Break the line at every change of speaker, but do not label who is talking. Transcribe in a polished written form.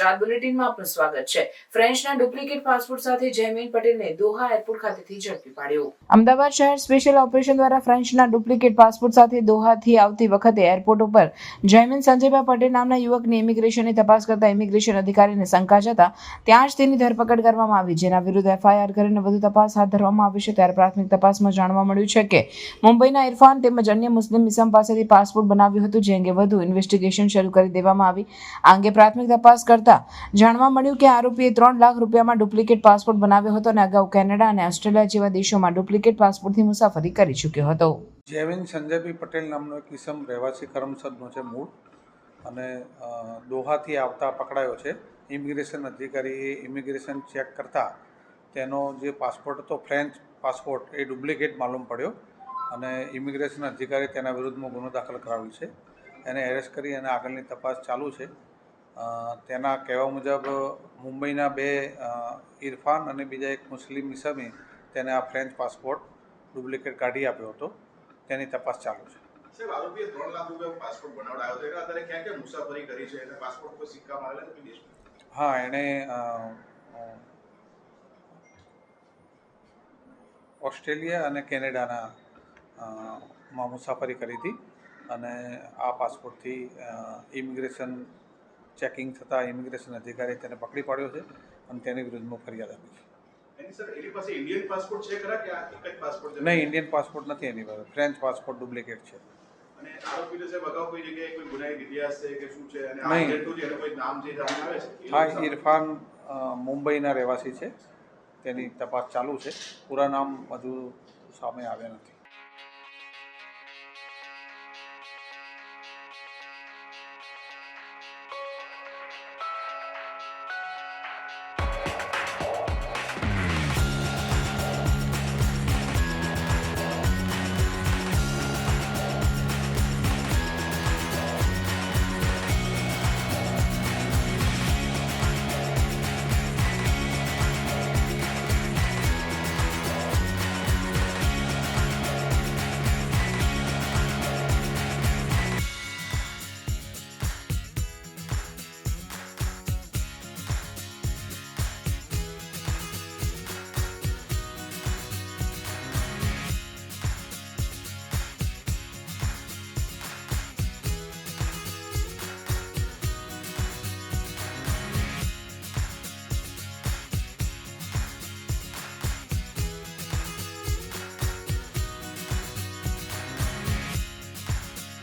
ગુજરાત બુલેટિનમાં આપનું સ્વાગત છે। ફ્રેન્ચના ડુપ્લિકેટ પાસપોર્ટ સાથે જયમીન પટેલને દોહા એરપોર્ટ ખાતેથી ઝડપી પાડ્યો। અમદાવાદ શહેર સ્પેશિયલ ઓપરેશન દ્વારા ફ્રેન્ચના ડુપ્લિકેટ પાસપોર્ટ સાથે દોહાથી આવતી વખતે એરપોર્ટ ઉપર જયમીન સંજયભાઈ પટેલ નામના યુવકની ઇમિગ્રેશનની તપાસ કરતા ઇમિગ્રેશન અધિકારીને શંકા જતા ત્યાં જ તેની ધરપકડ કરવામાં આવી, જેના વિરુદ્ધ એફઆઈઆર કરીને વધુ તપાસ હાથ ધરવામાં આવી છે। ત્યારે પ્રાથમિક તપાસમાં જાણવા મળ્યું છે કે મુંબઈના ઇરફાન તેમજ અન્ય મુસ્લિમ ઇસમ પાસેથી પાસપોર્ટ બનાવ્યું હતું, જે અંગે વધુ ઇન્વેસ્ટિગેશન શરૂ કરી દેવામાં આવી। આ અંગે પ્રાથમિક તપાસ કરતા જાણવા મળ્યું કે આરોપીએ 3 લાખ રૂપિયામાં ડુપ્લિકેટ પાસપોર્ટ બનાવ્યો હતો અને અગાઉ કેનેડા અને ઓસ્ટ્રેલિયા જેવા દેશોમાં ડુપ્લિકેટ પાસપોર્ટથી મુસાફરી કરી ચૂક્યો હતો।
જયમીન સંજયભાઈ પટેલ નામનો એક ઇસમ રહેવાસી કરમસદનો છે મૂળ, અને દોહાથી આવતા પકડાયો છે। ઇમિગ્રેશન અધિકારીએ ઇમિગ્રેશન ચેક કરતા તેનો જે પાસપોર્ટ હતો ફ્રેન્ચ પાસપોર્ટ એ ડુપ્લિકેટ માલુમ પડ્યો, અને ઇમિગ્રેશન અધિકારી તેના વિરુદ્ધમાં ગુનો દાખલ કરાવ્યો છે। એને એરેસ્ટ કરી અને આગળની તપાસ ચાલુ છે। તેના કહેવા મુજબ મુંબઈના 2 ઇરફાન અને બીજા એક મુસ્લિમ ઇસમે તેને આ ફ્રેન્ચ પાસપોર્ટ ડુપ્લિકેટ કાઢી આપ્યો હતો, તેની તપાસ ચાલુ છે।
સાહેબ, આરોપીએ 3 લાખ રૂપિયા પાસપોર્ટ બનાવડાવ્યો હતો, એટલે અત્યારે ક્યાં ક્યાં મુસાફરી કરી છે અને પાસપોર્ટ પર સિક્કા મારેલા છે દેશમાં?
હા, એણે ઓસ્ટ્રેલિયા અને કેનેડાના માં મુસાફરી કરી હતી, અને આ પાસપોર્ટથી ઇમિગ્રેશન ચેકિંગ થતાં ઇમિગ્રેશન અધિકારી તેને પકડી પાડ્યો છે અને તેની વિરુદ્ધમાં ફરિયાદ આપી છે।
એની પાસે ઇન્ડિયન પાસપોર્ટ છે ખરા કે આ એક જ પાસપોર્ટ છે?
નહીં, ઇન્ડિયન પાસપોર્ટ નથી એની પાસે, ફ્રેન્ચ પાસપોર્ટ ડુપ્લિકેટ છે।
અને આરોપીને સાહેબ અગાઉ કોઈ જગ્યાએ કોઈ ગુનાહિત ઇતિહાસ છે કે શું છે, અને આ
નહીં,
જેટલું છે એનું કોઈ નામ જે સામે આવે છે?
હા, ઇરફાન મુંબઈના રહેવાસી છે, તેની તપાસ ચાલુ છે। પૂરા નામ હજુ સામે આવ્યા નથી।